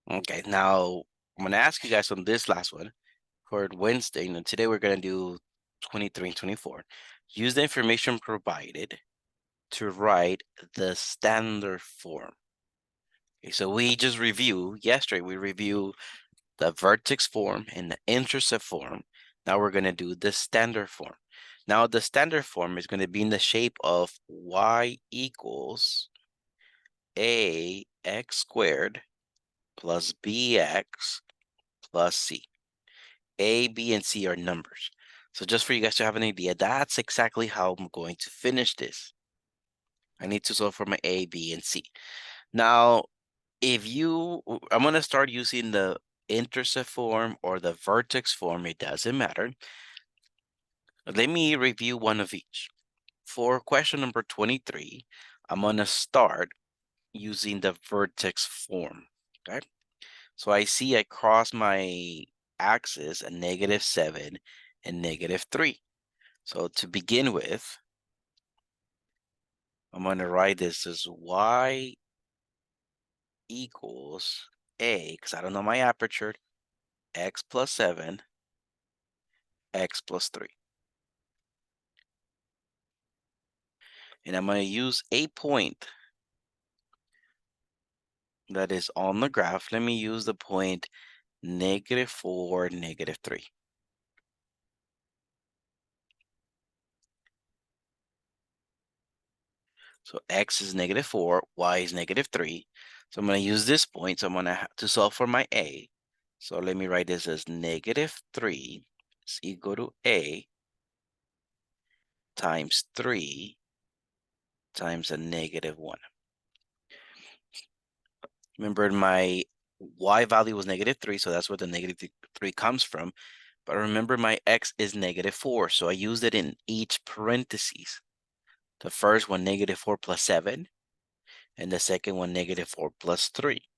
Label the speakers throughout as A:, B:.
A: Okay, now I'm gonna ask you guys on this last one for Wednesday. Today we're gonna do 23 and 24. Use the information provided to write the standard form. Okay, so we just yesterday we reviewed the vertex form and the intercept form. Now we're gonna do the standard form. Now the standard form is gonna be in the shape of y equals ax squared plus bx plus c. A, B, and C are numbers. So just for you guys to have an idea, that's exactly how I'm going to finish this. I need to solve for my A, B, and C. Now, I'm going to start using the intercept form or the vertex form. It doesn't matter. Let me review one of each. For question number 23, I'm going to start using the vertex form. Okay. So I see I cross my axis at -7 and -3. So to begin with, I'm going to write this as y equals a, because I don't know my aperture, x plus 7, x plus 3. And I'm going to use a point that is on the graph. Let me use the point -4, -3. So x is -4, y is -3. So I'm going to use this point. So I'm going to have to solve for my a. So let me write this as -3 is equal to a times 3 times a -1. Remember, my y value was -3, so that's where the -3 comes from. But remember, my x is -4, so I used it in each parentheses. The first one, -4 plus 7, and the second one, -4 plus 3.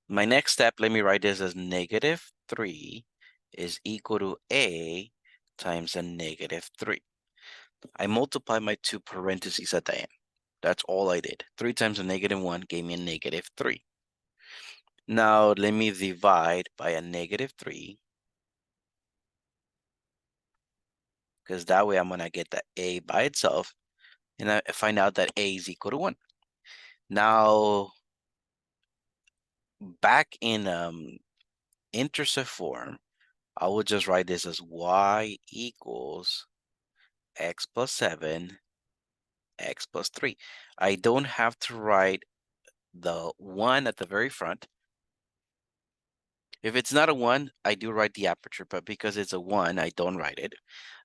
A: My next step, let me write this as -3 is equal to a times a -3. I multiply my two parentheses at the end. That's all I did. 3 times a -1 gave me a -3. Now let me divide by a -3, because that way I'm gonna get the a by itself, and I find out that a is equal to 1. Now back in intercept form, I will just write this as y equals x plus 7, x plus 3. I don't have to write the 1 at the very front. If it's not a 1, I do write the aperture, but because it's a 1, I don't write it.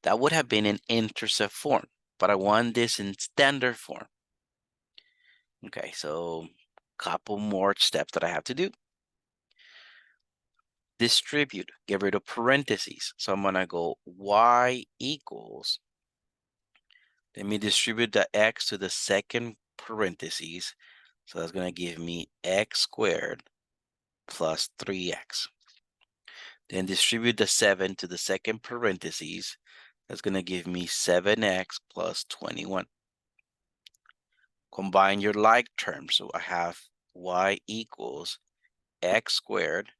A: That would have been in intercept form, but I want this in standard form. Okay, so couple more steps that I have to do. Distribute, get rid of parentheses. So I'm gonna go y equals, let me distribute the x to the second parentheses. So that's gonna give me x squared plus 3x. Then distribute the 7 to the second parentheses. That's gonna give me 7x plus 21. Combine your like terms. So I have y equals x squared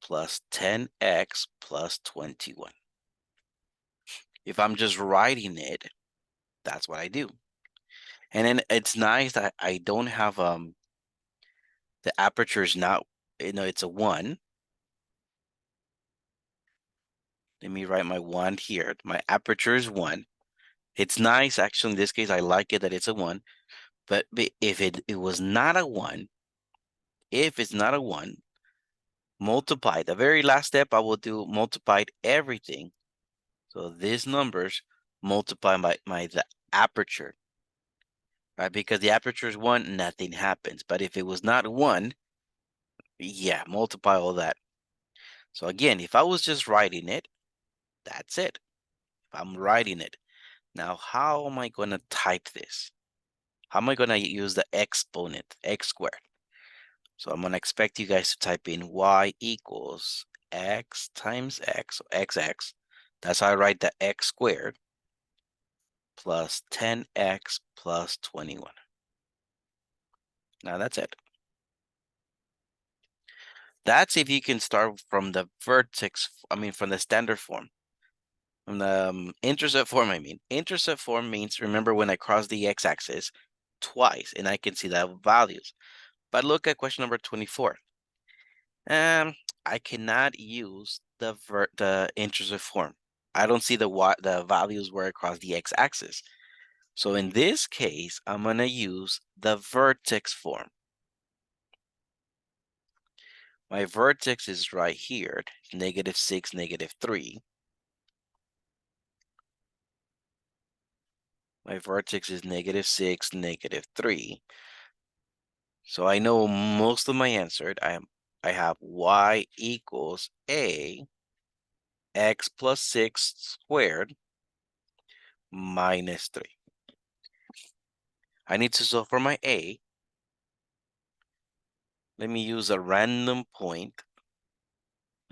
A: plus 10x plus 21. If I'm just writing it, that's what I do. And then it's nice that I don't have the aperture is not, it's a 1. Let me write my 1 here. My aperture is 1. It's nice, actually, in this case, I like it that it's a 1. But if it was not a 1, if it's not a 1, multiply. The very last step I will do multiplied everything. So these numbers multiply the aperture, right? Because the aperture is 1, nothing happens. But if it was not 1, yeah, multiply all that. So again, if I was just writing it, that's it. If I'm writing it. Now, how am I going to type this? How am I going to use the exponent, x squared? So I'm going to expect you guys to type in y equals x times x, so xx. That's how I write the x squared plus 10x plus 21. Now that's it. That's if you can start from the vertex, from the standard form. From the intercept form, I mean. Intercept form means, remember when I cross the x-axis twice, and I can see the values. But look at question number 24. I cannot use the intercept form. I don't see the values where I cross the x-axis. So in this case, I'm gonna use the vertex form. My vertex is right here, -6, -3. My vertex is -6, -3. So I know most of my answer. I have y equals a x plus 6 squared minus 3. I need to solve for my a. Let me use a random point.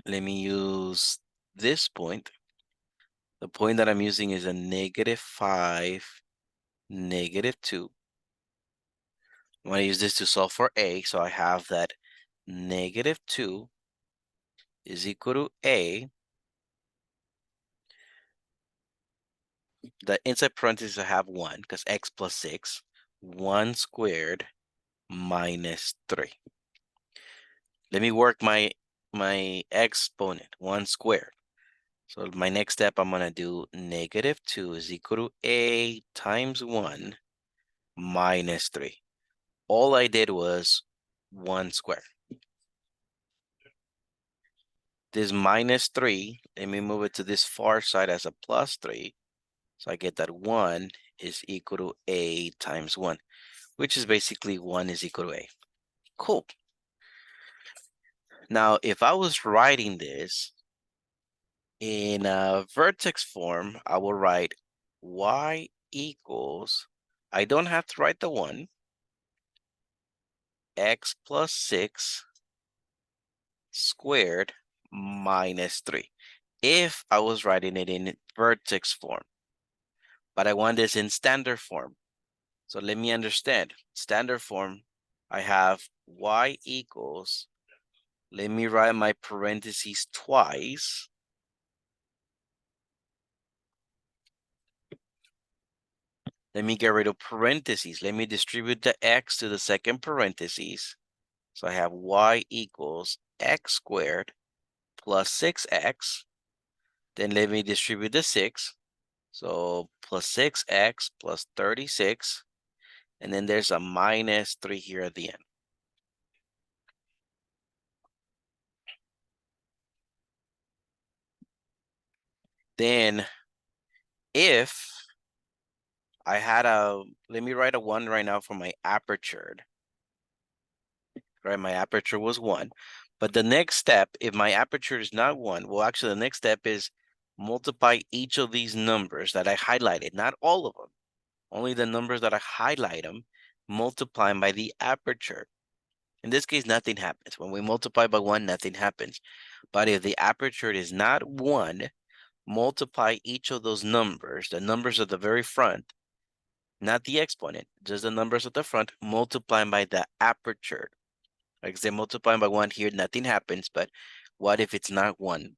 A: Let me use this point. The point that I'm using is a -5, -2. I'm going to use this to solve for a. So I have that -2 is equal to a. The inside parentheses I have 1 because x plus 6. 1 squared minus 3. Let me work my exponent, 1 squared. So my next step, I'm going to do -2 is equal to a times 1 minus 3. All I did was 1 square. This minus 3, let me move it to this far side as a plus 3. So I get that 1 is equal to a times 1, which is basically 1 is equal to a. Cool. Now, if I was writing this in a vertex form, I will write y equals, I don't have to write the 1, x plus 6 squared minus 3. If I was writing it in vertex form, but I want this in standard form. So let me understand. Standard form, I have y equals, let me write my parentheses twice. Let me get rid of parentheses. Let me distribute the x to the second parentheses. So I have y equals x squared plus 6x. Then let me distribute the 6. So plus 6x plus 36. And then there's a minus 3 here at the end. Then if I had let me write a 1 right now for my aperture. Right, my aperture was 1. But the next step, if my aperture is not 1, well, actually, the next step is multiply each of these numbers that I highlighted, not all of them, only the numbers that I highlight them, multiply by the aperture. In this case, nothing happens. When we multiply by 1, nothing happens. But if the aperture is not 1, multiply each of those numbers, the numbers at the very front, not the exponent, just the numbers at the front, multiply by the aperture. Like I said, multiplying by 1 here, nothing happens, but what if it's not 1?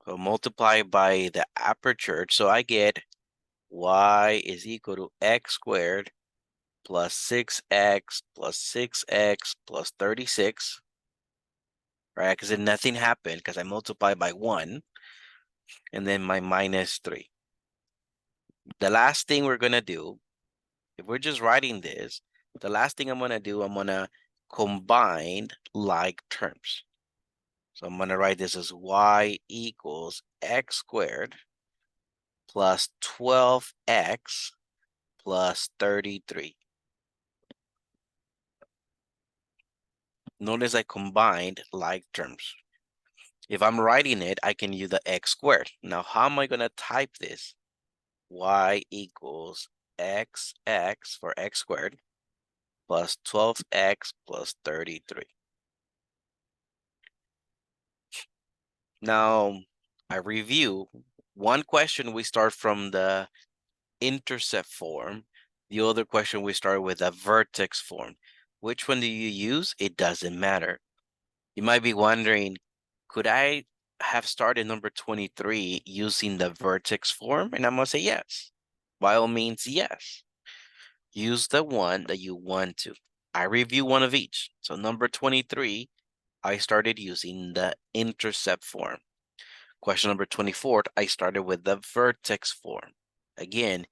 A: So multiply by the aperture. So I get y is equal to x squared plus 6x plus 6x plus 36. Right? Because then nothing happened because I multiplied by 1. And then my minus 3. The last thing we're going to do, if we're just writing this, the last thing I'm going to do, I'm going to combine like terms. So I'm going to write this as y equals x squared plus 12x plus 33. Notice I combined like terms. If I'm writing it, I can use the x squared. Now, how am I going to type this? Y equals xx for x squared plus 12x plus 33. Now, I review. One question, we start from the intercept form. The other question, we start with a vertex form. Which one do you use? It doesn't matter. You might be wondering, could I have started number 23 using the vertex form? And I'm gonna say yes. By all means, yes. Use the one that you want to. I review one of each. So number 23, I started using the intercept form. Question number 24, I started with the vertex form. Again,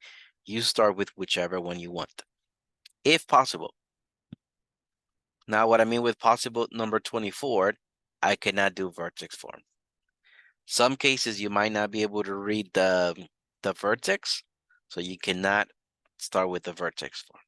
A: you start with whichever one you want, if possible. Now, what I mean with possible number 24, I cannot do vertex form. Some cases you might not be able to read the vertex, so you cannot start with the vertex form.